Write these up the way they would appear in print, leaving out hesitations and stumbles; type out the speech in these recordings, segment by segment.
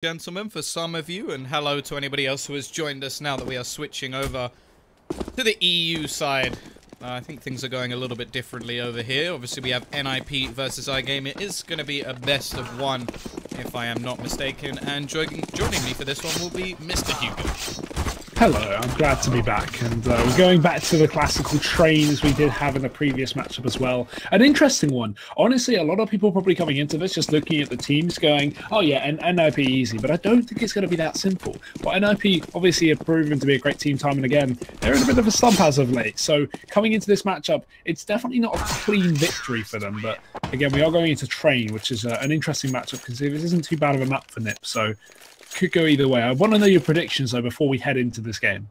Gentlemen, for some of you, and hello to anybody else who has joined us now that we are switching over to the EU side. I think things are going a little bit differently over here. Obviously, we have NiP versus iGame. It is going to be a best of one, if I am not mistaken. And joining me for this one will be Mr. Hugo. Hello, I'm glad to be back, and we're going back to the classical trains we did have in the previous matchup as well. An interesting one. Honestly, a lot of people probably coming into this just looking at the teams going, oh yeah, and NiP easy, but I don't think it's going to be that simple. But NiP obviously have proven to be a great team time and again. They're in a bit of a slump as of late, so coming into this matchup, it's definitely not a clean victory for them, but again, we are going into train, which is an interesting matchup because this isn't too bad of a map for NiP, so could go either way. I want to know your predictions though before we head into this game.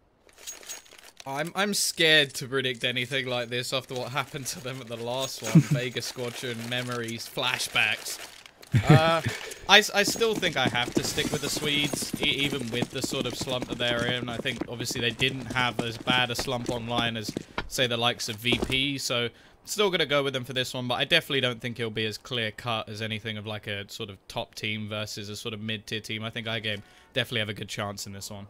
I'm scared to predict anything like this after what happened to them at the last one. Vegas Squadron, memories, flashbacks. I still think I have to stick with the Swedes, even with the sort of slump that they're in. I think obviously they didn't have as bad a slump online as, say, the likes of VP, so still going to go with them for this one, but I definitely don't think it'll be as clear-cut as anything of like a sort of top team versus a sort of mid-tier team. I think iGame definitely have a good chance in this one.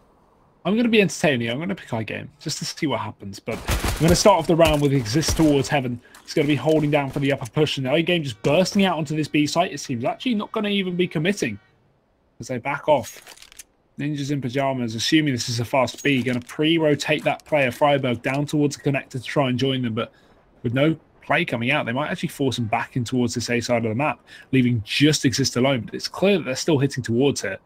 I'm going to be entertaining. I'm going to pick iGame just to see what happens, but I'm going to start off the round with Exist Towards Heaven. He's going to be holding down for the upper push, and iGame just bursting out onto this B site. It seems actually not going to even be committing as they back off. Ninjas in pajamas, assuming this is a fast B, going to pre-rotate that player, Freiberg, down towards the connector to try and join them, but with no play coming out, they might actually force him back in towards this A side of the map, leaving just Exist alone. But it's clear that they're still hitting towards it.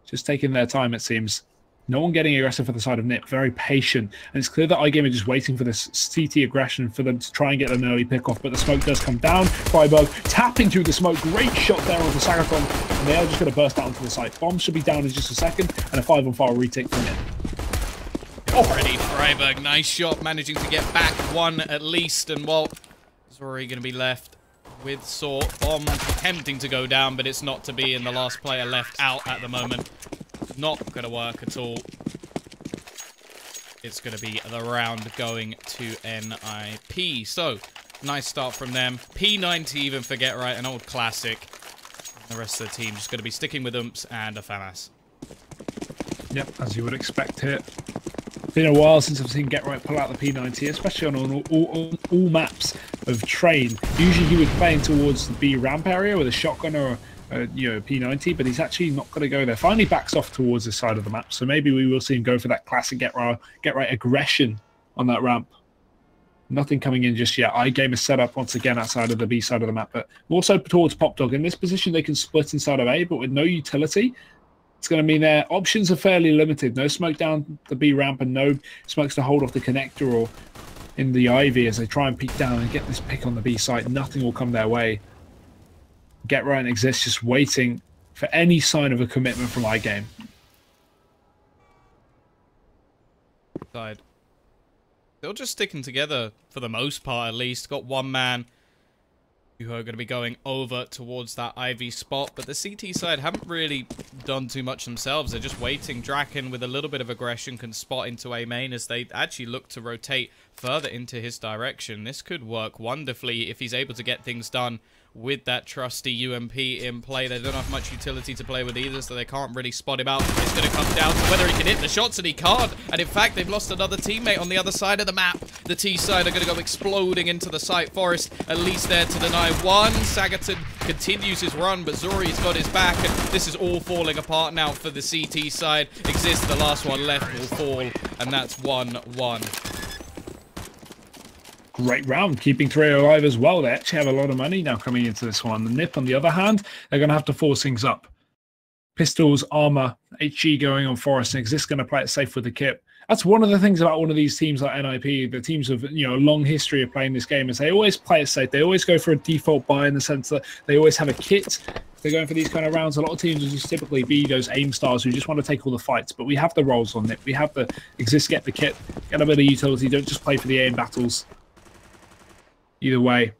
Just taking their time, it seems. No one getting aggressive for the side of NiP, very patient. And it's clear that iGame are just waiting for this CT aggression for them to try and get an early pick off. But the smoke does come down. Freiberg tapping through the smoke. Great shot there onto Sagathon. And they are just going to burst out onto the site. Bomb should be down in just a second. And a 5-on-5 retake from NiP. Already Freiberg, nice shot, managing to get back one at least. And well, Zori going to be left with Saw. Bomb attempting to go down, but it's not to be, and the last player left out at the moment. Not going to work at all. It's going to be the round going to NiP. So, nice start from them. P90 even forget right, an old classic. The rest of the team just going to be sticking with Umps and a FAMAS. Yep, as you would expect here. Been a while since I've seen Get Right pull out the P90, especially on all maps of Train. Usually he would play in towards the B ramp area with a shotgun or P90, but he's actually not going to go there. Finally backs off towards this side of the map, so maybe we will see him go for that classic get right aggression on that ramp. Nothing coming in just yet. iGame is set up once again outside of the B side of the map, but also towards PopDog. In this position, they can split inside of A, but with no utility, it's going to mean their options are fairly limited. No smoke down the B ramp and no smokes to hold off the connector or in the Ivy as they try and peek down and get this pick on the B site. Nothing will come their way. Get Right and Exist just waiting for any sign of a commitment from iGame. Side. They're just sticking together for the most part, at least. Got one man who are going to be going over towards that Ivy spot, but the CT side haven't really done too much themselves. They're just waiting. Draken with a little bit of aggression can spot into A main as they actually look to rotate further into his direction. This could work wonderfully if he's able to get things done with that trusty UMP in play. They don't have much utility to play with either, so they can't really spot him out. It's going to come down to whether he can hit the shots, and he can't. And in fact, they've lost another teammate on the other side of the map. The T side are going to go exploding into the site. Forest at least there to deny one. Sagaton continues his run, but Zori's got his back, and this is all falling apart now for the CT side. Exist, the last one left will fall, and that's 1-1. Great round, keeping 3 alive as well. They actually have a lot of money now coming into this one. The NiP, on the other hand, they're going to have to force things up. Pistols, armor, HG going on Forest, and Exist going to play it safe with the kit. That's one of the things about one of these teams like NiP, the teams with a long history of playing this game, is they always play it safe. They always go for a default buy in the sense that they always have a kit. If they're going for these kind of rounds, a lot of teams will just typically be those aim stars who just want to take all the fights. But we have the roles on NiP. We have the Exist, get the kit, get a bit of utility. Don't just play for the aim battles. Either way,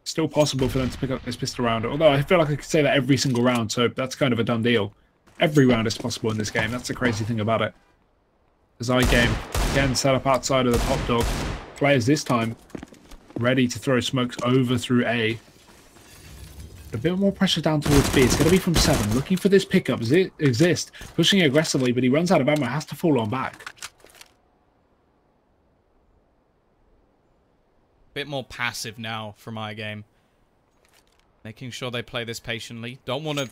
still possible for them to pick up this pistol round. Although I feel like I could say that every single round, so that's kind of a done deal. Every round is possible in this game. That's the crazy thing about it. As iGame, again, set up outside of the PopDog. Players this time ready to throw smokes over through A. A bit more pressure down towards B. It's going to be from 7. Looking for this pickup. Exist. Pushing aggressively, but he runs out of ammo. Has to fall on back. Bit more passive now from iGame. Making sure they play this patiently. Don't want to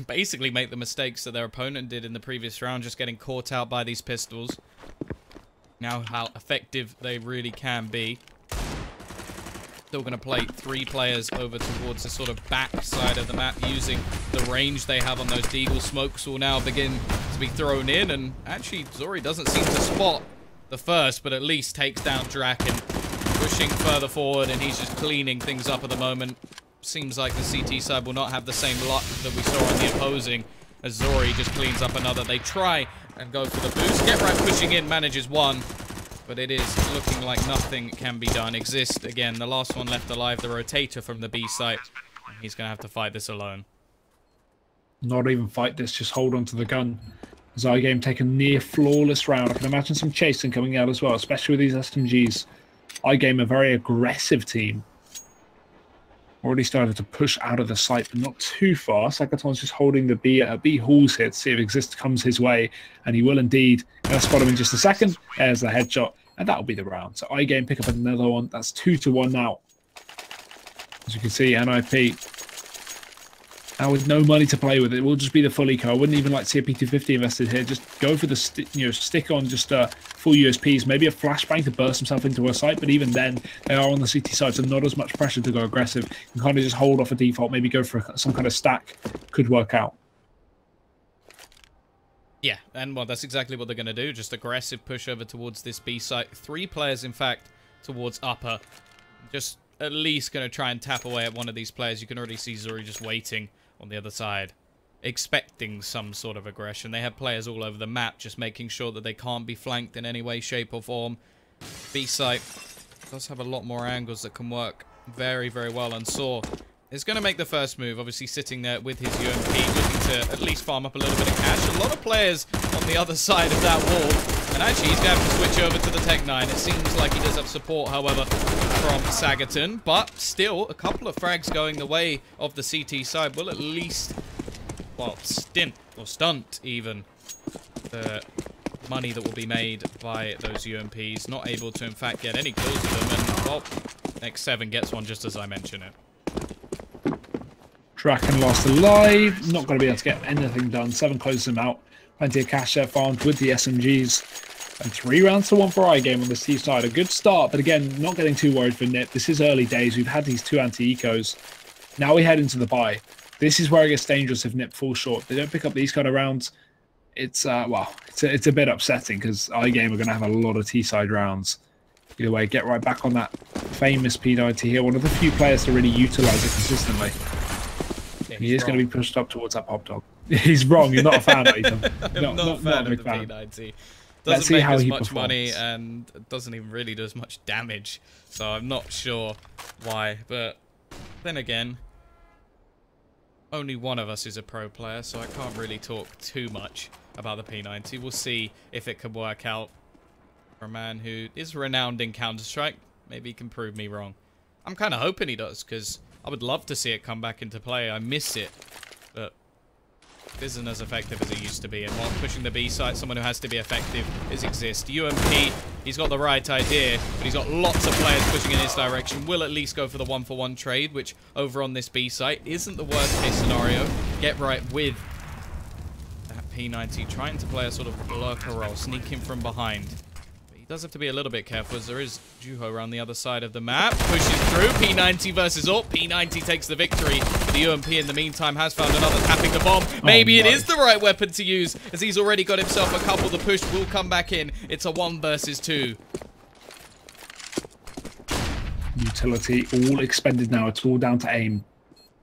basically make the mistakes that their opponent did in the previous round, just getting caught out by these pistols. Now how effective they really can be. Still going to play 3 players over towards the sort of back side of the map, using the range they have on those Deagle. Smokes will now begin to be thrown in, and actually Zori doesn't seem to spot the first, but at least takes down Draken, pushing further forward, and he's just cleaning things up at the moment. Seems like the CT side will not have the same luck that we saw on the opposing, as Zori just cleans up another. They try and go for the boost. Get right pushing in, manages 1. But it is looking like nothing can be done. Exist, again, the last one left alive, the rotator from the B site. He's going to have to fight this alone. Not even fight this, just hold on to the gun. Zygame take a near flawless round. I can imagine some chasing coming out as well, especially with these SMGs. iGame, a very aggressive team. Already started to push out of the site, but not too far. Sakaton's just holding the B halls here to see if Exist comes his way, and he will indeed. Gonna spot him in just a second. There's the headshot, and that'll be the round. So iGame pick up another one. That's 2-1 now. As you can see, NiP now with no money to play with, it will just be the full eco. I wouldn't even like to see a P250 invested here. Just go for the stick on just full USPs, maybe a flashbang to burst himself into a site, but even then they are on the CT side, so not as much pressure to go aggressive. You can kind of just hold off a default, maybe go for some kind of stack. Could work out. Yeah, and well, that's exactly what they're going to do. Just aggressive push over towards this B site. 3 players, in fact, towards upper. Just at least going to try and tap away at one of these players. You can already see Zuri just waiting on the other side, expecting some sort of aggression. They have players all over the map, just making sure that they can't be flanked in any way, shape, or form. B site does have a lot more angles that can work very, very well, and Saw is going to make the first move, obviously sitting there with his UMP, looking to at least farm up a little bit of cash. A lot of players on the other side of that wall, and actually he's going to have to switch over to the Tech 9. It seems like he does have support, however, from Sagaton, but still, a couple of frags going the way of the CT side will at least, well, stunt even the money that will be made by those UMPs. Not able to, in fact, get any kills with them, and, well, X7 gets one just as I mention it. Draken lost alive. Not going to be able to get anything done. 7 closes him out. Plenty of cash there farmed with the SMGs. And 3 rounds to 1 for iGame on the C side. A good start, but again, not getting too worried for NiP. This is early days. We've had these 2 anti-ecos. Now we head into the buy. This is where it gets dangerous if NiP falls short. They don't pick up these kind of rounds. It's, well, it's a bit upsetting because iGame are going to have a lot of T-side rounds. Either way, get right back on that famous P90 here. One of the few players to really utilize it consistently. Yeah, he is going to be pushed up towards that pop dog. He's wrong. You're not a fan of him. Not a fan of the P90. Doesn't make as much money and doesn't even really do as much damage. So I'm not sure why. But then again, only one of us is a pro player, so I can't really talk too much about the P90. We'll see if it can work out for a man who is renowned in Counter-Strike. Maybe he can prove me wrong. I'm kind of hoping he does, because I would love to see it come back into play. I miss it, but it isn't as effective as it used to be. And while pushing the B site, someone who has to be effective is Exist. UMP, he's got the right idea, but he's got lots of players pushing in his direction. Will at least go for the 1-for-1 trade, which over on this B site isn't the worst case scenario. Get right with that P90, trying to play a sort of lurker role, sneak in from behind. Does have to be a little bit careful as there is Juho around the other side of the map. Pushes through. P90 versus AWP. P90 takes the victory. The UMP in the meantime has found another, tapping the bomb. Maybe it is the right weapon to use as he's already got himself a couple. The push will come back in. It's a 1 versus 2. Utility all expended now. It's all down to aim.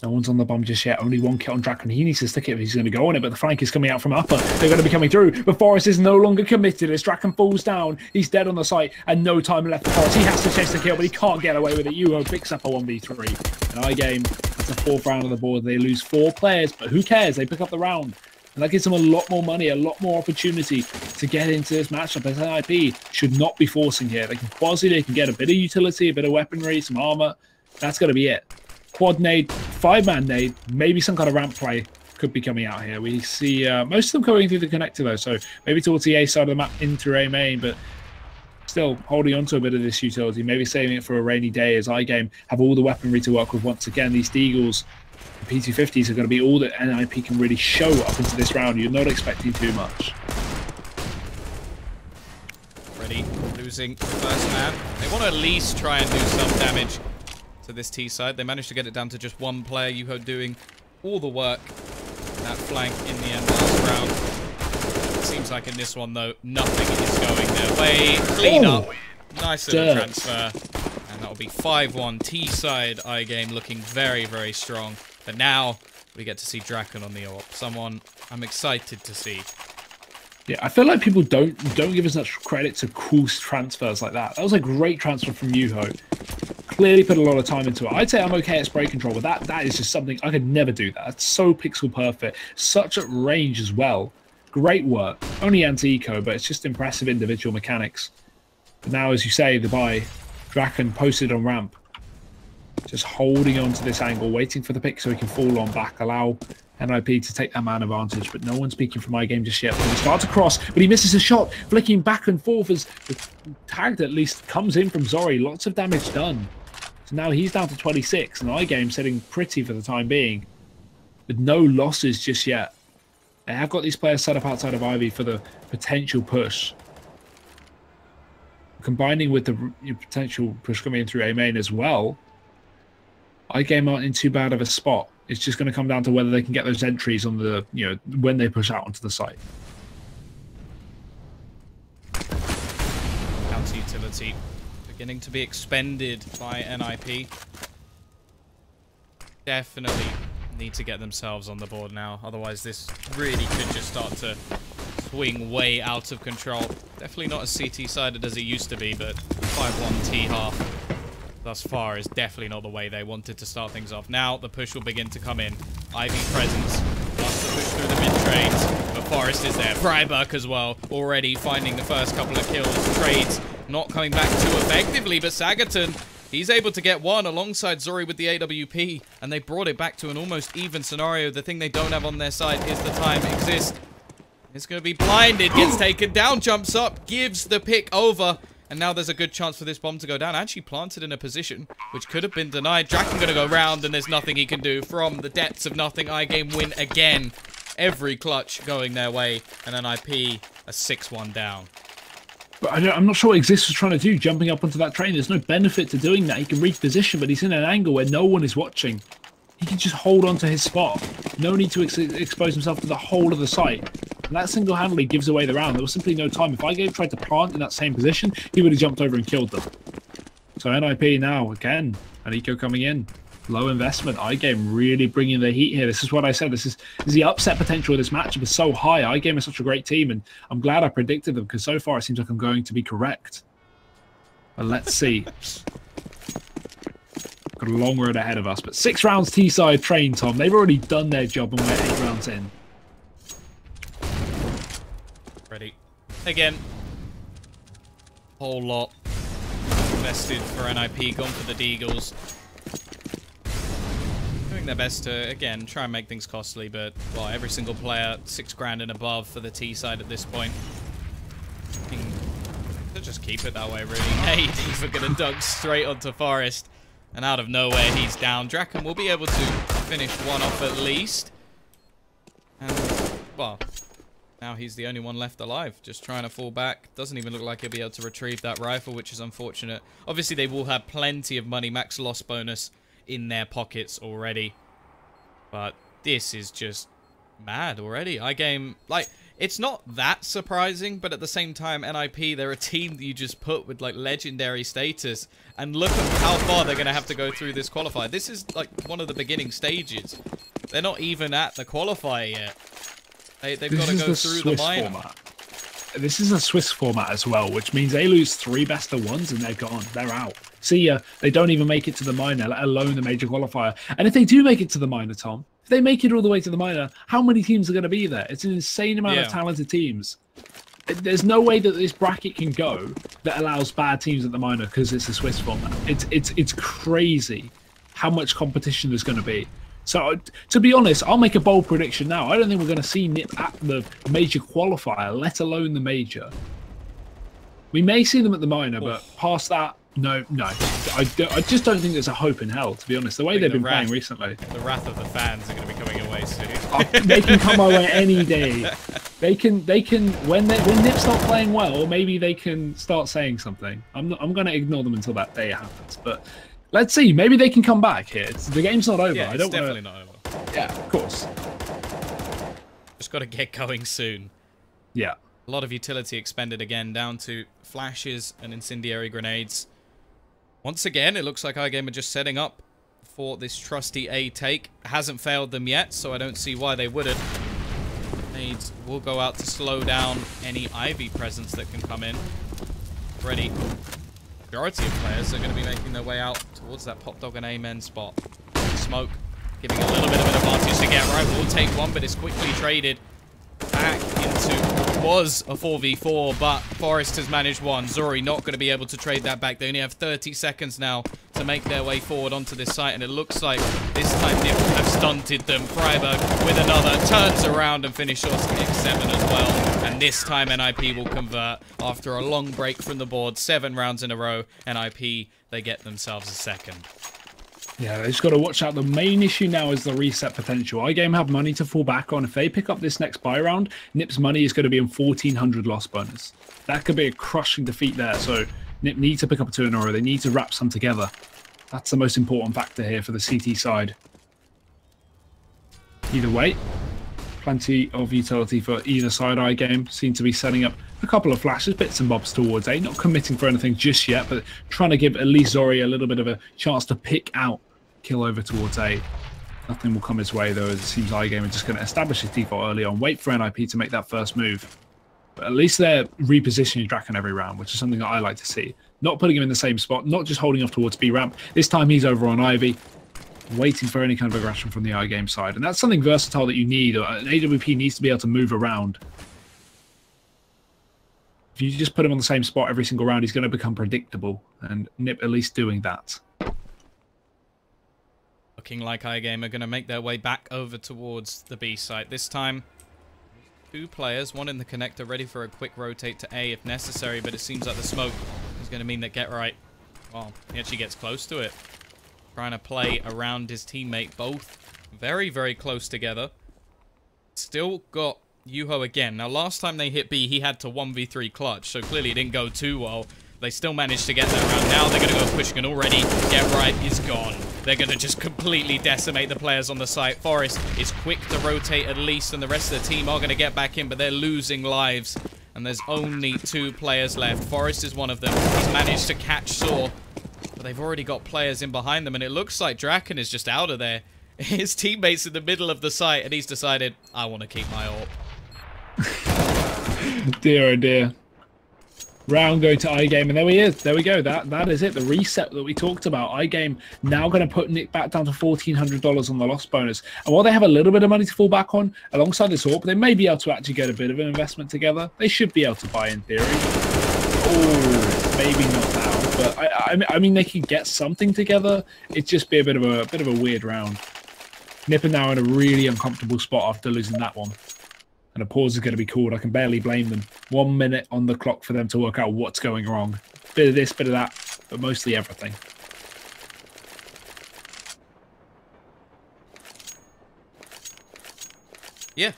No one's on the bomb just yet. Only 1 kill on Draken. He needs to stick it if he's going to go on it, but the flank is coming out from upper. They're going to be coming through, but Forrest is no longer committed as Draken falls down. He's dead on the site, and no time left for Forrest. He has to chase the kill, but he can't get away with it. Yuho picks up a 1v3. And iGame, that's the 4th round on the board. They lose 4 players, but who cares? They pick up the round. And that gives them a lot more money, a lot more opportunity to get into this matchup. As NiP should not be forcing here. They can quasi, they can get a bit of utility, a bit of weaponry, some armor. That's going to be it. Quad nade, 5-man nade, maybe some kind of ramp play could be coming out here. We see most of them going through the connector though, so maybe towards the A side of the map into A main, but still holding on to a bit of this utility, maybe saving it for a rainy day as iGame have all the weaponry to work with once again. These Deagles, the P250s are going to be all that NiP can really show up into this round. You're not expecting too much. Ready, losing the first man. They want to at least try and do some damage to this T side. They managed to get it down to just one player, Yuho doing all the work. That flank in the end last round. It seems like in this one though, nothing is going their way. Clean up. Nice little transfer. And that'll be 5-1 T side iGame looking very, very strong. But now we get to see Draken on the AWP. Someone I'm excited to see. Yeah, I feel like people don't give as much credit to cool transfers like that. That was a great transfer from Yuho. Clearly put a lot of time into it. I'd say I'm okay at spray control, but that is just something I could never do that. It's so pixel perfect. Such at range as well. Great work. Only anti-eco, but it's just impressive individual mechanics. But now, as you say, the buy, Draken posted on ramp. Just holding on to this angle, waiting for the pick so he can fall on back, allow NiP to take that man advantage, but no one's peeking from iGame just yet. When he starts to cross, but he misses a shot, flicking back and forth as the tagged at least comes in from Zori. Lots of damage done. So now he's down to 26, and iGame sitting pretty for the time being, with no losses just yet. They have got these players set up outside of Ivy for the potential push. Combining with the potential push coming in through A main as well, iGame aren't in too bad of a spot. It's just going to come down to whether they can get those entries on the, when they push out onto the site. Counter utility beginning to be expended by NiP. Definitely need to get themselves on the board now. Otherwise, this really could just start to swing way out of control. Definitely not as CT-sided as it used to be, but 5-1 T half thus far is definitely not the way they wanted to start things off. Now the push will begin to come in. Ivy presence wants to push through the mid-trades, but Forest is there. Freiburg as well, already finding the first couple of kills. Trades not coming back too effectively, but Sagaton, he's able to get one alongside Zori with the AWP, and they brought it back to an almost even scenario. The thing they don't have on their side is the time exist. It's going to be blinded, gets taken down, jumps up, gives the pick over. And now there's a good chance for this bomb to go down. Actually planted in a position which could have been denied. Draken going to go round, and there's nothing he can do. From the depths of nothing, iGame win again. Every clutch going their way. And then NiP a 6-1 down. But I'm not sure what Exist was trying to do, jumping up onto that train. There's no benefit to doing that. He can reposition, but he's in an angle where no one is watching. He can just hold on to his spot. No need to expose himself to the whole of the site. And that single-handedly gives away the round. There was simply no time. If iGame tried to plant in that same position, he would have jumped over and killed them. So NiP now, again, and Eco coming in. Low investment. iGame really bringing the heat here. This is what I said. This is the upset potential of this matchup is so high. iGame is such a great team, and I'm glad I predicted them, because so far it seems like I'm going to be correct. But let's see. Got a long road ahead of us, but 6 rounds T-side train, Tom. They've already done their job, and we're 8 rounds in. Ready. Again. Whole lot invested for NiP, gone for the Deagles. Doing their best to, again, try and make things costly, but, well, every single player, 6 grand and above for the T side at this point. To just keep it that way, really. Hey, Diva gonna dunk straight onto Forest, and out of nowhere, he's down. Draken will be able to finish one off at least. And, well, now he's the only one left alive, just trying to fall back. Doesn't even look like he'll be able to retrieve that rifle, which is unfortunate. Obviously, they will have plenty of money, max loss bonus, in their pockets already. But this is just mad already. iGame, like, it's not that surprising, but at the same time, NiP, they're a team that you just put with, like, legendary status. And look at how far they're going to have to go through this qualifier. This is, like, one of the beginning stages. They're not even at the qualifier yet. They've got to go through the minor. Format. This is a Swiss format as well, which means they lose 3 best of 1s and they're gone. They're out. See ya. They don't even make it to the minor, let alone the major qualifier. And if they do make it to the minor, Tom, if they make it all the way to the minor, how many teams are going to be there? It's an insane amount of talented teams. There's no way that this bracket can go that allows bad teams at the minor because it's a Swiss format. It's crazy how much competition there's going to be. So, to be honest, I'll make a bold prediction now. I don't think we're going to see NiP at the major qualifier, let alone the major. We may see them at the minor, but past that, no. I just don't think there's a hope in hell, to be honest. The way they've been playing recently. The wrath of the fans are going to be coming away soon. They can come my way any day. They can when NiP start playing well, maybe they can start saying something. I'm going to ignore them until that day happens. But let's see. Maybe they can come back here. The game's not over. Yeah, it's definitely not over. Yeah, of course. Just got to get going soon. Yeah. A lot of utility expended again, down to flashes and incendiary grenades. Once again, it looks like iGame are just setting up for this trusty A take. Hasn't failed them yet, so I don't see why they wouldn't. Grenades will go out to slow down any Ivy presence that can come in. Already, majority of players are going to be making their way out towards that Pop Dog and Amen spot. Smoke giving a little bit of an advantage to get right. We'll take one, but it's quickly traded back into what was a 4v4, but Forest has managed one. Zori not going to be able to trade that back. They only have 30 seconds now to make their way forward onto this site, and it looks like this time NiP have stunted them. Freiburg with another, turns around and finishes off X7 as well, and this time NiP will convert after a long break from the board. 7 rounds in a row. NiP, they get themselves a second. Yeah, they just got to watch out. The main issue now is the reset potential. iGame have money to fall back on. If they pick up this next buy round, NiP's money is going to be in 1,400 loss bonus. That could be a crushing defeat there. So NiP need to pick up a 2 in a row. They need to wrap some together. That's the most important factor here for the CT side. Either way, plenty of utility for either side. iGame seem to be setting up a couple of flashes, bits and bobs towards A. Not committing for anything just yet, but trying to give at least Zori a little bit of a chance to pick out kill over towards A. Nothing will come his way, though, as it seems iGame are just going to establish his default early on, wait for NiP to make that first move. But at least they're repositioning Draken every round, which is something that I like to see. Not putting him in the same spot, not just holding off towards B ramp. This time he's over on Ivy, waiting for any kind of aggression from the iGame side. And that's something versatile that you need. An AWP needs to be able to move around. If you just put him on the same spot every single round, he's going to become predictable. And NiP at least doing that. Looking like iGame are going to make their way back over towards the B site. This time, 2 players, one in the connector, ready for a quick rotate to A if necessary, but it seems like the smoke is going to mean that Get Right, well, he actually gets close to it. Trying to play around his teammate, both very, very close together. Still got Yuho again. Now, last time they hit B, he had to 1v3 clutch, so clearly it didn't go too well. They still managed to get that round. Now they're going to go pushing, and already Get Right is gone. They're going to just completely decimate the players on the site. Forest is quick to rotate at least, and the rest of the team are going to get back in, but they're losing lives. And there's only 2 players left. Forest is one of them. He's managed to catch Saw, but they've already got players in behind them, and it looks like Draken is just out of there. His teammate's in the middle of the site, and he's decided, I want to keep my ult. Dear oh dear. Round going to iGame, and there he is. There we go. That is it. The reset that we talked about. iGame now going to put NiP back down to $1,400 on the loss bonus. And while they have a little bit of money to fall back on, alongside this AWP, they may be able to actually get a bit of an investment together. They should be able to buy in theory. Oh, maybe not now, but I mean they can get something together. It'd just be a bit of a weird round. NiP are now in a really uncomfortable spot after losing that one. And a pause is going to be called. I can barely blame them. 1 minute on the clock for them to work out what's going wrong. Bit of this, bit of that, but mostly everything. Yeah,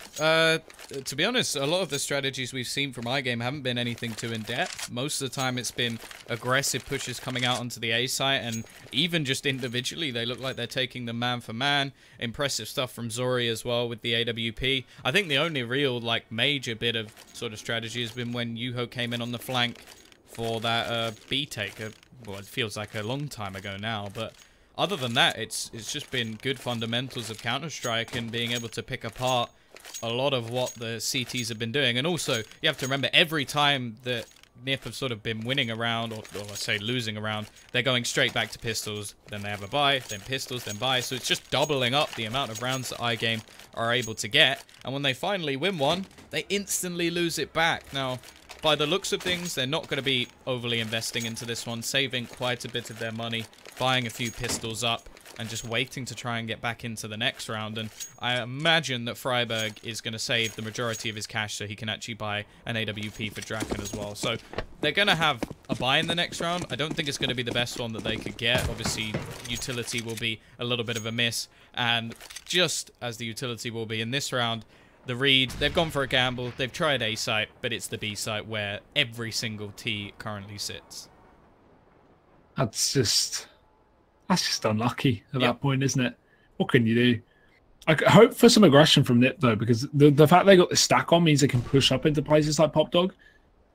to be honest, a lot of the strategies we've seen from iGame haven't been anything too in-depth. Most of the time it's been aggressive pushes coming out onto the A site, and even just individually, they look like they're taking them man for man. Impressive stuff from Zori as well with the AWP. I think the only real, like, major bit of sort of strategy has been when Yuho came in on the flank for that B take. Well, it feels like a long time ago now, but other than that, it's just been good fundamentals of Counter-Strike and being able to pick apart a lot of what the CTs have been doing. And also, you have to remember, every time that NiP have sort of been winning a round, or let's say losing a round, they're going straight back to pistols. Then they have a buy, then pistols, then buy. So it's just doubling up the amount of rounds that iGame are able to get. And when they finally win one, they instantly lose it back. Now, by the looks of things, they're not going to be overly investing into this one, saving quite a bit of their money, buying a few pistols up. and just waiting to try and get back into the next round. And I imagine that Freiburg is going to save the majority of his cash so he can actually buy an AWP for Draken as well. So they're going to have a buy in the next round. I don't think it's going to be the best one that they could get. Obviously, utility will be a little bit of a miss. And just as the utility will be in this round, the read, they've gone for a gamble. They've tried A site, but it's the B site where every single T currently sits. That's just unlucky at that point, isn't it? What can you do? I hope for some aggression from NiP, though, because the fact they got the stack on means they can push up into places like Pop Dog.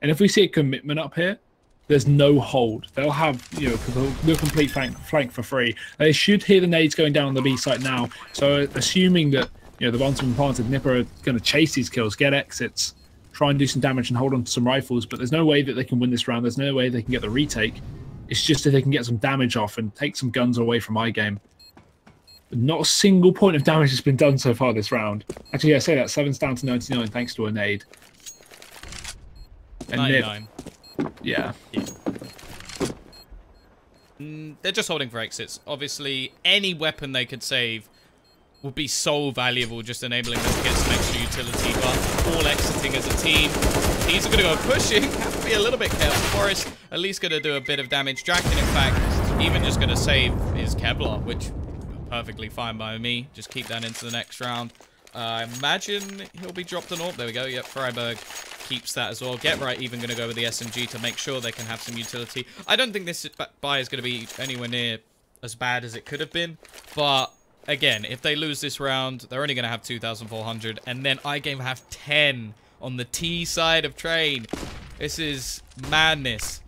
And if we see a commitment up here, there's no hold. They'll have, the complete flank for free. They should hear the nades going down on the B site now. So assuming that, the ones from planted NiP are going to chase these kills, get exits, try and do some damage and hold on to some rifles, but there's no way that they can win this round. There's no way they can get the retake. It's just if they can get some damage off and take some guns away from iGame. But not a single point of damage has been done so far this round. Actually, I say that 7's down to 99 thanks to a nade. And 99. Yeah. They're just holding for exits. Obviously, any weapon they could save would be so valuable, just enabling them to get some extra utility, but all exiting as a team. Teams are going to go pushing. Have to be a little bit careful. Forest at least going to do a bit of damage. Draken, in fact, even just going to save his Kevlar, which perfectly fine by me. Just keep that into the next round. I imagine he'll be dropped an AWP. There we go. Yep, Freiburg keeps that as well. Get Right even going to go with the SMG to make sure they can have some utility. I don't think this buy is going to be anywhere near as bad as it could have been, but again, if they lose this round, they're only going to have 2,400, and then iGame have 10 on the T side of Train. This is madness.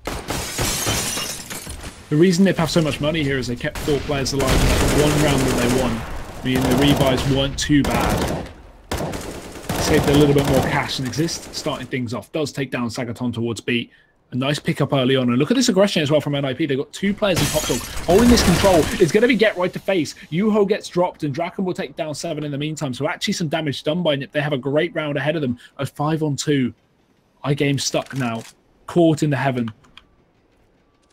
The reason NiP have so much money here is they kept 4 players alive in that one round that they won. I mean, the rebuys weren't too bad. Saved a little bit more cash than exists, starting things off. Does take down Sagaton towards B. A nice pickup early on. And look at this aggression as well from NiP. They've got 2 players in Pop Dog holding this control. It's going to be Get Right to face. Yuho gets dropped and Draken will take down 7 in the meantime. So actually some damage done by NiP. They have a great round ahead of them of 5-on-2. iGame stuck now. Caught in the heaven.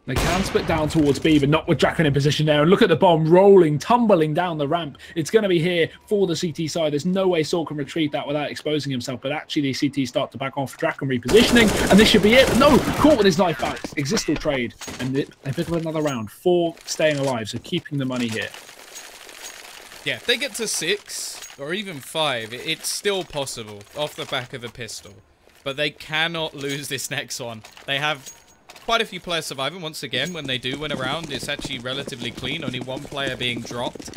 They can split down towards B, but not with Draken in position there. And look at the bomb rolling, tumbling down the ramp. It's going to be here for the CT side. There's no way Saul can retrieve that without exposing himself. But actually, the CT start to back off. Draken repositioning, and this should be it. But no, caught with his knife back. Existal trade, and they pick up another round. 4 staying alive, so keeping the money here. Yeah, if they get to 6 or even 5, it's still possible off the back of a pistol. But they cannot lose this next one. They have quite a few players surviving. Once again, when they do win a round, it's actually relatively clean. Only 1 player being dropped.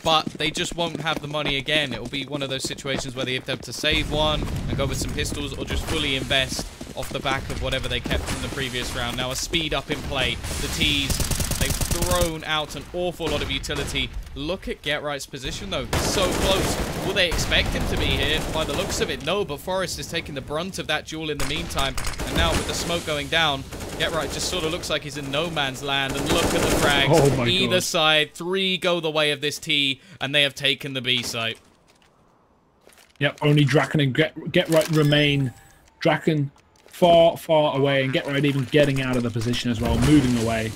But they just won't have the money again. It will be one of those situations where they have to save one and go with some pistols, or just fully invest off the back of whatever they kept from the previous round. Now a speed up in play. The T's, they've thrown out an awful lot of utility. Look at Get Right's position though. So close. Will they expect him to be here? By the looks of it, no, but Forrest is taking the brunt of that duel in the meantime. And now with the smoke going down, Get Right just sort of looks like he's in no man's land. And look at the frags. Oh my Either God. side, 3 go the way of this T, and they have taken the B site. Yep, only Draken and Get Right remain. Draken far, far away, and Get Right even getting out of the position as well, moving away.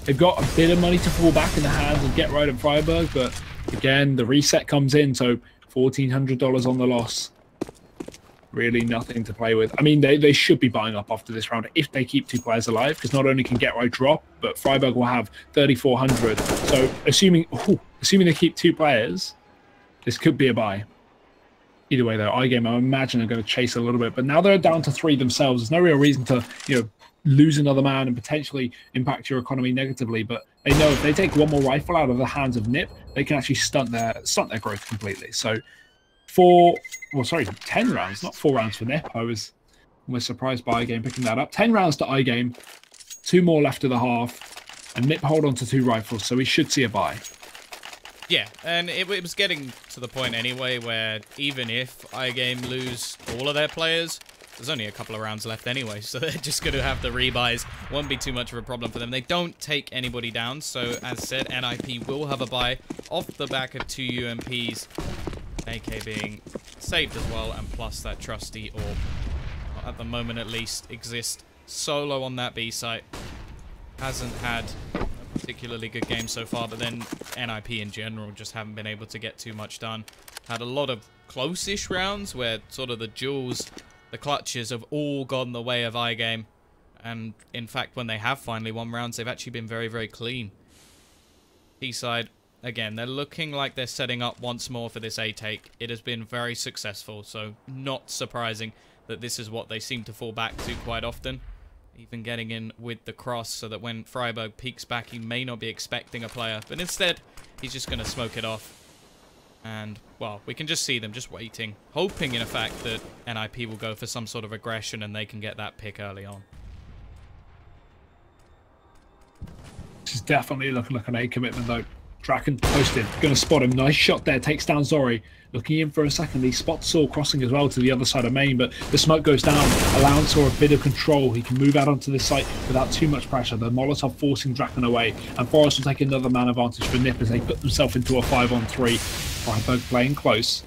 They've got a bit of money to fall back in the hands of Get Right and Freiburg, but again, the reset comes in, so $1,400 on the loss. Really nothing to play with. I mean, they should be buying up after this round if they keep 2 players alive, because not only can Get Right drop, but Freiburg will have 3,400. So assuming they keep 2 players, this could be a buy. Either way, though, iGame, I imagine, are going to chase a little bit. But now they're down to 3 themselves. There's no real reason to, lose another man and potentially impact your economy negatively. But they know if they take 1 more rifle out of the hands of NiP, they can actually stunt their growth completely. So 10 rounds, not 4 rounds for NiP. I was almost surprised by iGame picking that up. 10 rounds to iGame, 2 more left of the half, and NiP hold on to 2 rifles, so we should see a buy. Yeah, and it was getting to the point anyway where even if iGame lose all of their players, there's only a couple of rounds left anyway, so they're just going to have the rebuys. Won't be too much of a problem for them. They don't take anybody down, so as said, NiP will have a buy off the back of 2 UMPs. AK being saved as well, and plus that trusty orb, at the moment at least, exists solo on that B site. Hasn't had a particularly good game so far, but then NiP in general just haven't been able to get too much done. Had a lot of close-ish rounds where sort of the duels, the clutches have all gone the way of iGame. And in fact, when they have finally won rounds, they've actually been very, very clean. T-side, again, they're looking like they're setting up once more for this A take. It has been very successful, so not surprising that this is what they seem to fall back to quite often. Even getting in with the cross so that when Freiburg peeks back, he may not be expecting a player. But instead, he's just going to smoke it off. And, well, we can just see them just waiting. Hoping, in effect, that NiP will go for some sort of aggression and they can get that pick early on. This is definitely looking like an A commitment, though. Draken posted. Going to spot him. Nice shot there. Takes down Zori. Looking in for a second. He spots Saul crossing as well to the other side of main, but the smoke goes down, allowing Saul a bit of control. He can move out onto this site without too much pressure. The Molotov forcing Draken away, and Forrest will take another man advantage for NiP as they put themselves into a 5-on-3. Freiburg playing close.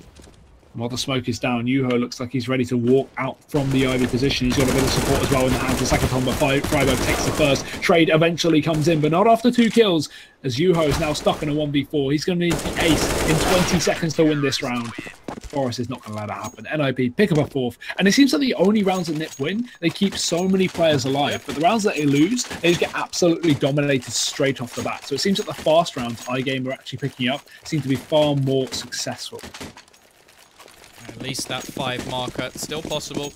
While the smoke is down, Yuho looks like he's ready to walk out from the Ivy position. He's got a bit of support as well in the hands of Sakaton, but Freiburg takes the first. Trade eventually comes in, but not after 2 kills, as Yuho is now stuck in a 1v4. He's going to need the ace in 20 seconds to win this round. Forrest is not going to allow that happen. NiP pick up a 4th, and it seems like the only rounds that NiP win, they keep so many players alive, but the rounds that they lose, they just get absolutely dominated straight off the bat. So it seems that the fast rounds iGame are actually picking up seem to be far more successful. At least that 5 marker, still possible.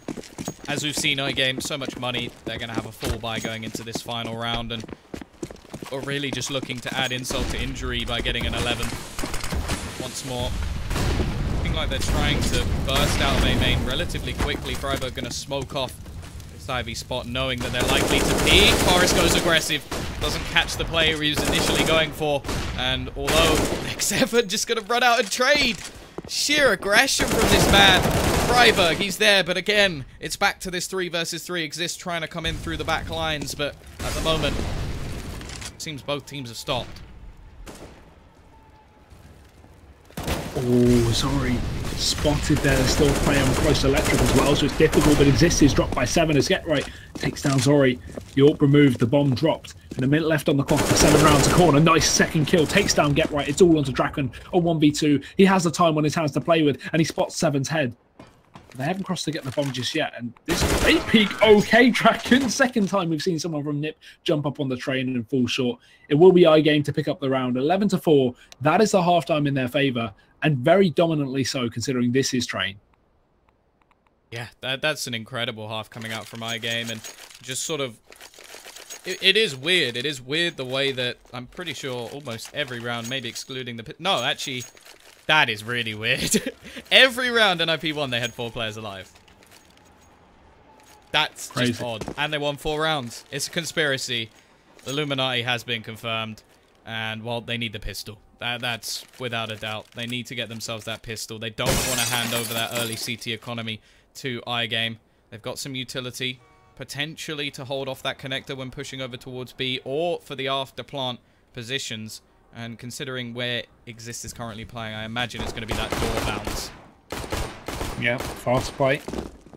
As we've seen iGame, so much money, they're going to have a full buy going into this final round, and are really just looking to add insult to injury by getting an 11. Once more, looking like they're trying to burst out of A main relatively quickly. Freiburg going to smoke off this Ivy spot, knowing that they're likely to peek. Forrest goes aggressive, doesn't catch the player he was initially going for, and although X7 just going to run out and trade. Sheer aggression from this man. Freiburg, he's there, but again, it's back to this 3 versus 3 exist, trying to come in through the back lines, but at the moment, it seems both teams have stopped. Oh, sorry. Spotted there. They're still playing close to electric as well, so it's difficult, but Exist is dropped by 7 as Get Right takes down Zori. The AWP removed, the bomb dropped. And a minute left on the clock for 7 rounds a corner. Nice second kill. Takes down Get Right. It's all onto Draken on 1v2. He has the time on his hands to play with, and he spots 7's head. They haven't crossed to get the bomb just yet, and this they peak okay, Draken. Second time we've seen someone from NiP jump up on the train and fall short. It will be iGame to pick up the round. 11-4. That is the halftime in their favour, and very dominantly so, considering this is Train. Yeah, that's an incredible half coming out from iGame, and just sort of... It is weird. It is weird the way that I'm pretty sure almost every round, maybe excluding the... No, actually, that is really weird. Every round NiP won, they had 4 players alive. That's crazy. Just odd. And they won 4 rounds. It's a conspiracy. The Illuminati has been confirmed. And, well, they need the pistol. That's without a doubt. They need to get themselves that pistol. They don't want to hand over that early CT economy to iGame. They've got some utility, potentially to hold off that connector when pushing over towards B, or for the after plant positions. And considering where Exist is currently playing, I imagine it's going to be that door bounce. Yeah, fast fight.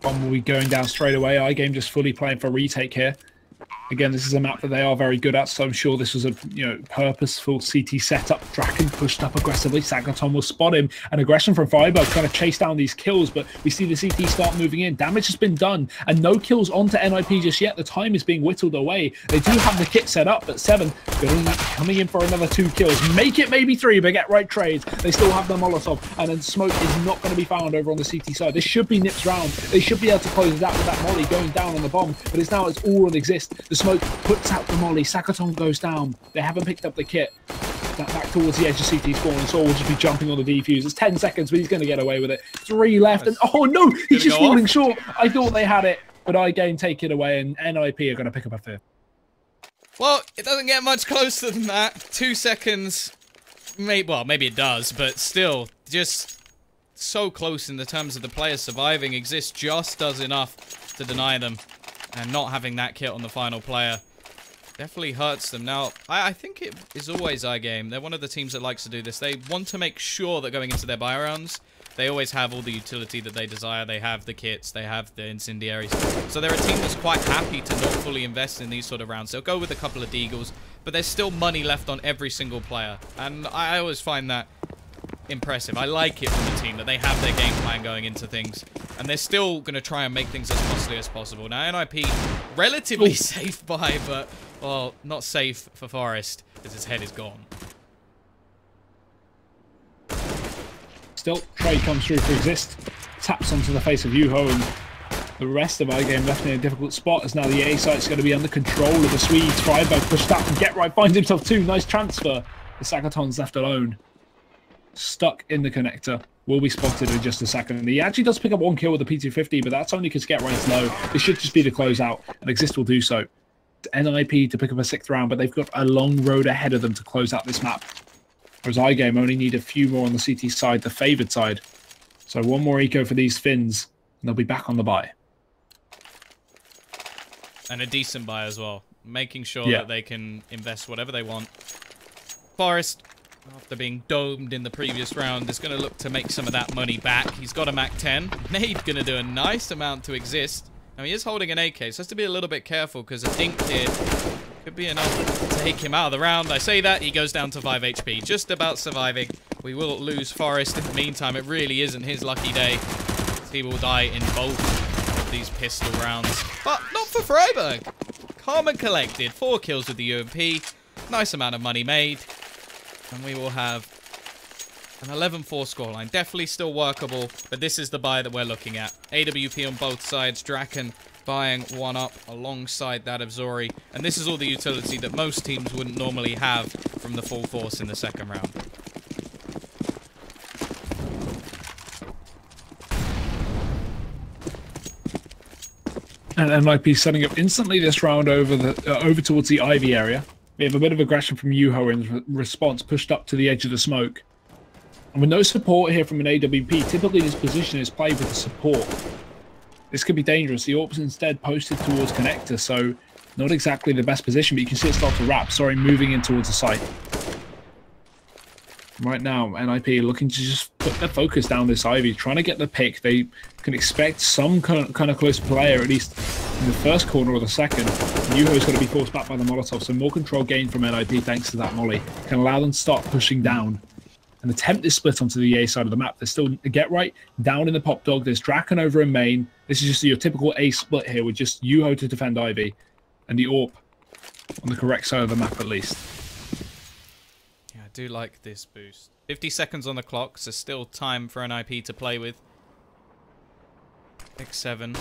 Bomb will be going down straight away. iGame just fully playing for retake here. Again, this is a map that they are very good at, so I'm sure this was a purposeful CT setup. Draken pushed up aggressively. Sagaton will spot him. And aggression from Freiburg trying to chase down these kills, but we see the CT start moving in. Damage has been done, and no kills onto NiP just yet. The time is being whittled away. They do have the kit set up, but 7 coming in for another 2 kills. Make it maybe 3, but Get Right trades. They still have the Molotov, and then smoke is not going to be found over on the CT side. This should be NiP's round. They should be able to close it out with that molly going down on the bomb, but it's all on Exist. The smoke puts out the molly. Sakaton goes down. They haven't picked up the kit. Back towards the edge of CT spawn, and Saul will just be jumping on the defuse. It's 10 seconds, but he's going to get away with it. 3 left, and oh no, he's just falling short. I thought they had it, but iGame take it away, and NiP are going to pick up a 5th. Well, it doesn't get much closer than that. 2 seconds. Well, maybe it does, but still, just so close in the terms of the players surviving. Exist just does enough to deny them, and not having that kit on the final player definitely hurts them. Now, I think it is always iGame. They're one of the teams that likes to do this. They want to make sure that going into their buy rounds, They always have all the utility that they desire. They have the kits, they have the incendiaries. So they're a team that's quite happy to not fully invest in these sort of rounds. They'll go with a couple of deagles, but there's still money left on every single player. And I always find that impressive. I like it from the team that they have their game plan going into things, and they're still going to try and make things as costly as possible. Now, NiP, relatively safe buy, but, well, not safe for Forest, as his head is gone. Still, trade comes through for Exist, taps onto the face of Yuho, and the rest of our game left in a difficult spot, as now the A site's going to be under control of the Swedes. Freiburg pushed up and Get Right finds himself too. Nice transfer. The Sagaton's left alone. Stuck in the connector. Will be spotted in just a second. He actually does pick up 1 kill with the P250, but that's only because Get Right's low. This should just be the closeout, and Exist will do so. It's NiP to pick up a 6th round, but they've got a long road ahead of them to close out this map. Whereas iGame only need a few more on the CT side, the favoured side. So 1 more eco for these Finns, and they'll be back on the buy. And a decent buy as well. Making sure that they can invest whatever they want. Forest, after being domed in the previous round, is going to look to make some of that money back. He's got a Mac 10. Nade going to do a nice amount to Exist. Now, he is holding an AK, so has to be a little bit careful, because a dink here could be enough to take him out of the round. I say that, he goes down to 5 HP. Just about surviving. We will lose Forest. In the meantime, it really isn't his lucky day. He will die in both of these pistol rounds. But not for Freiburg. Calm and collected. 4 kills with the UMP. Nice amount of money made. And we will have an 11-4 scoreline. Definitely still workable, but this is the buy that we're looking at. AWP on both sides. Draken buying 1 up alongside that of Zori. And this is all the utility that most teams wouldn't normally have from the full force in the second round. And NiP setting up instantly this round over towards the Ivy area. We have a bit of aggression from Yuho in response, pushed up to the edge of the smoke. And with no support here from an AWP, typically this position is played with a support. This could be dangerous. The AWP's instead posted towards connector, so not exactly the best position, but you can see it start to wrap. Sorry, moving in towards the site. Right now, NiP looking to just put their focus down this Ivy, trying to get the pick. They can expect some kind of close player, at least in the first corner or the second. Yuho's going to be forced back by the Molotov, so more control gained from NiP thanks to that molly. Can allow them to start pushing down and attempt this split onto the A side of the map. There's still a Get Right down in the pop dog. There's Draken over in main. This is just your typical A split here with just Yuho to defend Ivy and the AWP on the correct side of the map at least. Yeah, I do like this boost. 50 seconds on the clock, so still time for NiP to play with. X7.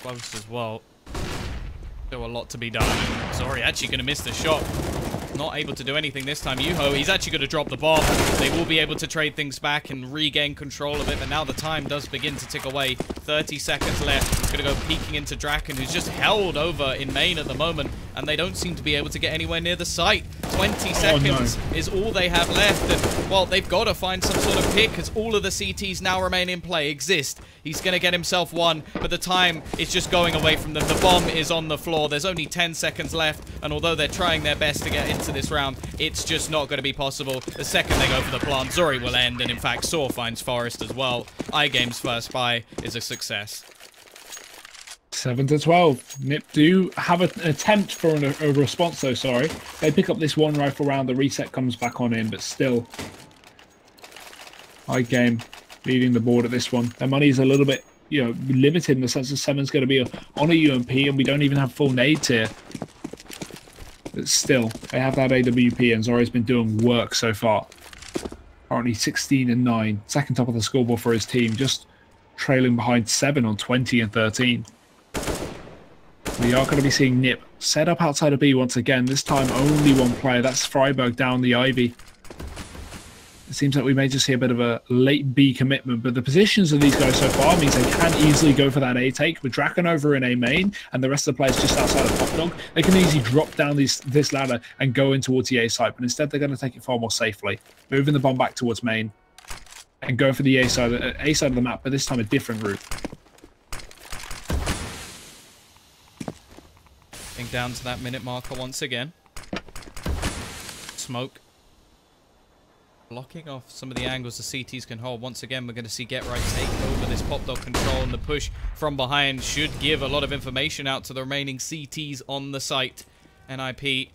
Close as well. Still a lot to be done. Sorry, actually going to miss the shot. Not able to do anything this time. Yuho, he's actually going to drop the bomb. They will be able to trade things back and regain control of it, but now the time does begin to tick away. 30 seconds left. He's going to go peeking into Draken, who's just held over in main at the moment, and they don't seem to be able to get anywhere near the site. 20 seconds is all they have left, and, well, they've got to find some sort of pick, as all of the CTs now remain in play. Exist. He's going to get himself 1, but the time is just going away from them. The bomb is on the floor. There's only 10 seconds left, and although they're trying their best to get into this round, it's just not going to be possible. The second they go for the plant, Zori will end, and in fact, Saw finds Forest as well. iGame's first buy is a success. 7-12. NiP do have an attempt for a response, though, sorry. They pick up this 1 rifle round, the reset comes back on in, but still. iGame leading the board at this one. Their money is a little bit, limited in the sense that 7's going to be on a UMP, and we don't even have full nades here. But still, they have that AWP, and Zori's been doing work so far. Currently 16-9, second top of the scoreboard for his team, just trailing behind 7 on 20 and 13. We are going to be seeing NiP set up outside of B once again. This time only 1 player. That's Freiburg down the Ivy. It seems like we may just see a bit of a late B commitment, but the positions of these guys so far means they can easily go for that A take. With Draken over in A main and the rest of the players just outside of Pop Dog, they can easily drop down this ladder and go in towards the A side, but instead they're going to take it far more safely. Moving the bomb back towards main and go for the A side of the map, but this time a different route. Down to that minute marker once again. Smoke. blocking off some of the angles the CTs can hold. Once again, we're going to see Get Right take over this pop dog control, and the push from behind should give a lot of information out to the remaining CTs on the site. NiP,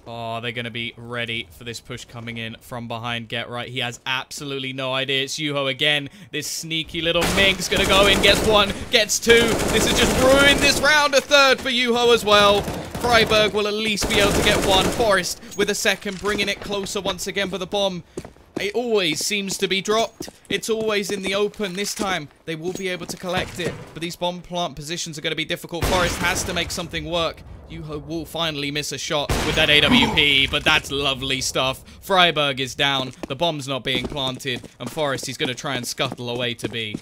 oh, they're going to be ready for this push coming in from behind Get Right. He has absolutely no idea. It's Yuho again. This sneaky little Mink's going to go in, gets one, gets two. This has just ruined this round. A third for Yuho as well. Freiburg will at least be able to get one. Forest with a second, bringing it closer once again, but the bomb, it always seems to be dropped. It's always in the open. This time, they will be able to collect it, but these bomb plant positions are going to be difficult. Forest has to make something work. Yuho will finally miss a shot with that AWP, but that's lovely stuff. Freiburg is down, the bomb's not being planted, and Forest, he's going to try and scuttle away to B.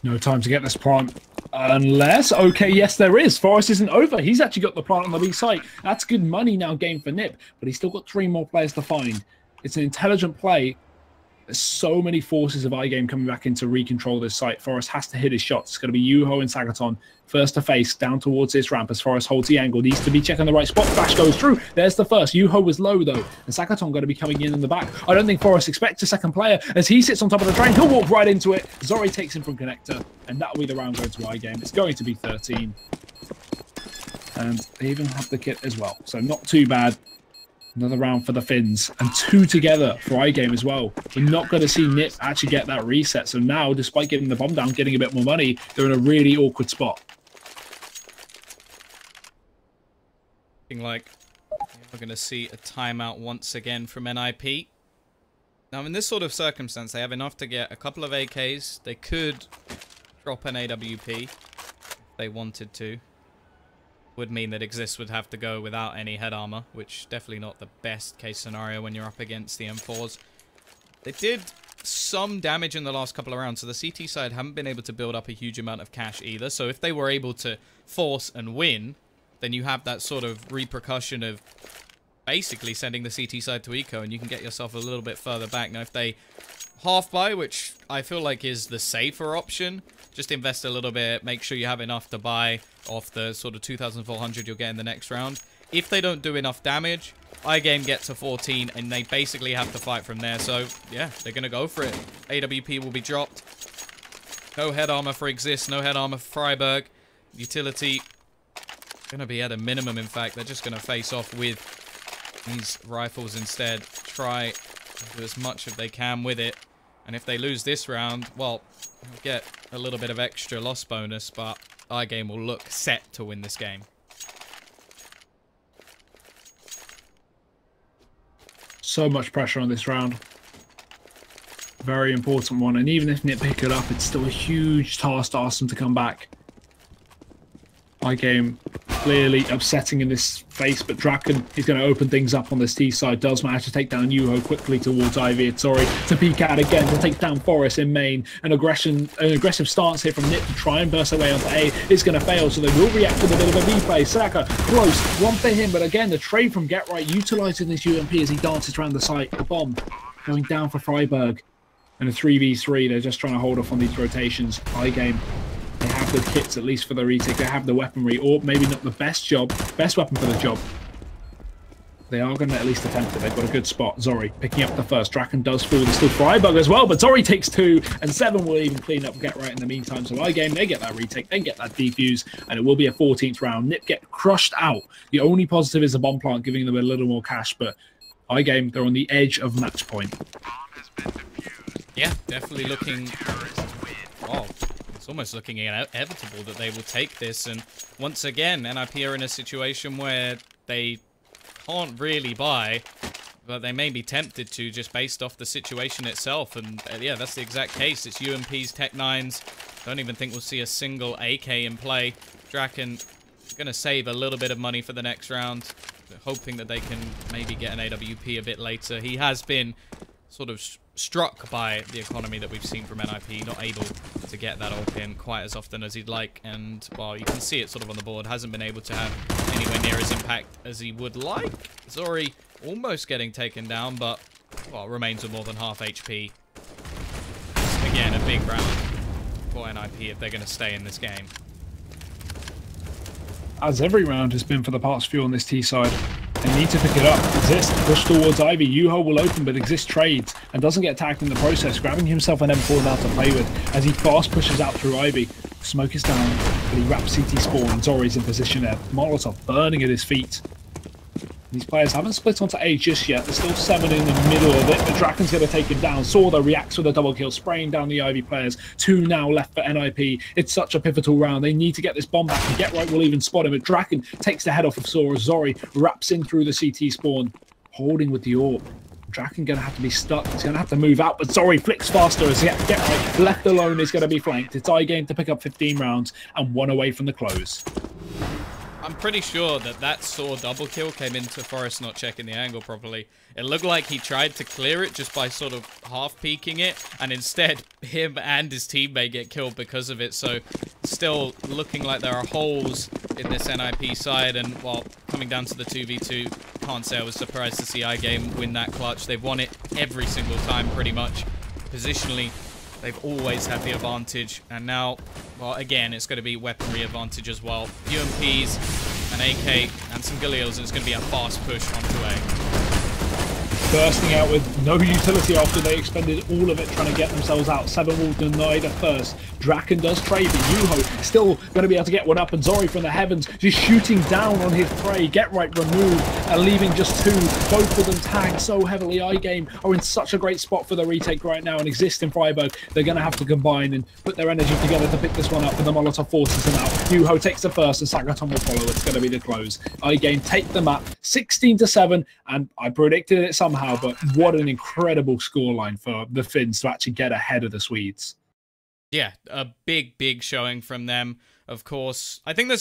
No time to get this plant. Unless, okay, yes, there is. Forest isn't over. He's actually got the plant on the B site. That's good money now gained for NiP, but he's still got 3 more players to find. It's an intelligent play. There's so many forces of iGame coming back in to recontrol this site. Forest has to hit his shots. It's going to be Yuho and Sagaton first to face down towards this ramp as Forest holds the angle. Needs to be checking the right spot. Flash goes through. There's the first. Yuho was low though, and Sagaton going to be coming in the back. I don't think Forest expects a second player as he sits on top of the train. He'll walk right into it. Zori takes him from connector, and that'll be the round going to iGame. It's going to be 13. And they even have the kit as well, so not too bad. Another round for the Finns, and 2 together for iGame as well. We're not going to see NiP actually get that reset. So now, despite getting the bomb down, getting a bit more money, they're in a really awkward spot. Looking like we're going to see a timeout once again from NiP. Now, in this sort of circumstance, they have enough to get a couple of AKs. They could drop an AWP if they wanted to. Would mean that Exist would have to go without any head armor, which definitely not the best case scenario when you're up against the M4s. They did some damage in the last couple of rounds, so the CT side haven't been able to build up a huge amount of cash either. So if they were able to force and win, then you have that sort of repercussion of basically sending the CT side to eco, and you can get yourself a little bit further back. Now, if they half buy, which I feel like is the safer option, just invest a little bit, make sure you have enough to buy off the sort of 2,400 you'll get in the next round. If they don't do enough damage, iGame gets to 14, and they basically have to fight from there. So, yeah, they're going to go for it. AWP will be dropped. No head armor for Exist, no head armor for Freiburg. Utility going to be at a minimum, in fact. They're just going to face off with these rifles instead. Try to do as much as they can with it. And if they lose this round, well, they'll get a little bit of extra loss bonus, but iGame will look set to win this game. So much pressure on this round. Very important one. And even if NiP pick it up, it's still a huge task to ask them to come back. iGame clearly upsetting in this face, but Draken is going to open things up on this T side. Does manage to take down Yuho quickly towards Ivy. It's Zori to peek out again to take down Forest in main. An aggressive stance here from NiP to try and burst away onto A. It's going to fail, so they will react with a bit of a B play. Saka close, one for him, but again the trade from Get Right utilising this UMP as he dances around the site. The bomb going down for Freiburg. And a 3v3, they're just trying to hold off on these rotations. iGame, they have the kits at least for the retake. They have the weaponry, or maybe not the best weapon for the job. They are going to at least attempt it. They've got a good spot. Zori picking up the first. Draken does fall. There's still Freiburg as well, but Zori takes 2, and 7 will even clean up Get Right in the meantime. So iGame, they get that retake, they get that defuse, and it will be a 14th round. NiP get crushed out. The only positive is the bomb plant giving them a little more cash, but iGame, they're on the edge of match point. Yeah, definitely looking... Oh, it's almost looking inevitable that they will take this. And once again, NiP are in a situation where they can't really buy, but they may be tempted to just based off the situation itself. And yeah, that's the exact case. It's UMPs, Tech 9s. Don't even think we'll see a single AK in play. Draken going to save a little bit of money for the next round, hoping that they can maybe get an AWP a bit later. He has been sort of struck by the economy that we've seen from NiP, not able to get that ult in quite as often as he'd like, and well, you can see it sort of on the board, hasn't been able to have anywhere near as impact as he would like. Zori almost getting taken down, but well, remains with more than half HP. Again, a big round for NiP if they're going to stay in this game. As every round has been for the past few on this T side. They need to pick it up. Exist push towards Ivy. Yuho will open, but Exist trades and doesn't get attacked in the process, grabbing himself an M4 now to play with as he fast pushes out through Ivy. Smoke is down, but he wraps CT spawn. Zori's in position there. Molotov burning at his feet. These players haven't split onto A just yet. There's still 7 in the middle of it. The Draken's going to take him down. Sorda reacts with a double kill, spraying down the Ivy players. 2 now left for NiP. It's such a pivotal round. They need to get this bomb back. And Get Right will even spot him. But Draken takes the head off of Sora. Zori wraps in through the CT spawn, holding with the AWP. Draken going to have to be stuck. He's going to have to move out, but Zori flicks faster as Get Right left alone is going to be flanked. It's iGame to pick up 15 rounds and 1 away from the close. I'm pretty sure that Saw double kill came into Forrest not checking the angle properly. It looked like he tried to clear it just by sort of half peeking it, and instead him and his teammate get killed because of it. So still looking like there are holes in this NiP side, and while coming down to the 2v2, can't say I was surprised to see iGame win that clutch. They've won it every single time pretty much. Positionally, they've always had the advantage, and now, well, again, it's going to be weaponry advantage as well. UMPs, an AK, and some Galils, and it's going to be a fast push onto A. Bursting out with no utility after they expended all of it trying to get themselves out. 7 will deny the first. Draken does trade, but Yuho still going to be able to get one up, and Zori from the heavens just shooting down on his prey. Get Right removed and leaving just 2. Both of them tagged so heavily. iGame are in such a great spot for the retake right now, and Exist in Freiburg. They're going to have to combine and put their energy together to pick this one up, and the Molotov forces them out. Yuho takes the first, and Sagaton will follow. It's going to be the close. iGame take them up 16-7, and I predicted it somehow, but what an incredible scoreline for the Finns to actually get ahead of the Swedes. Yeah, a big showing from them, of course. I think there's going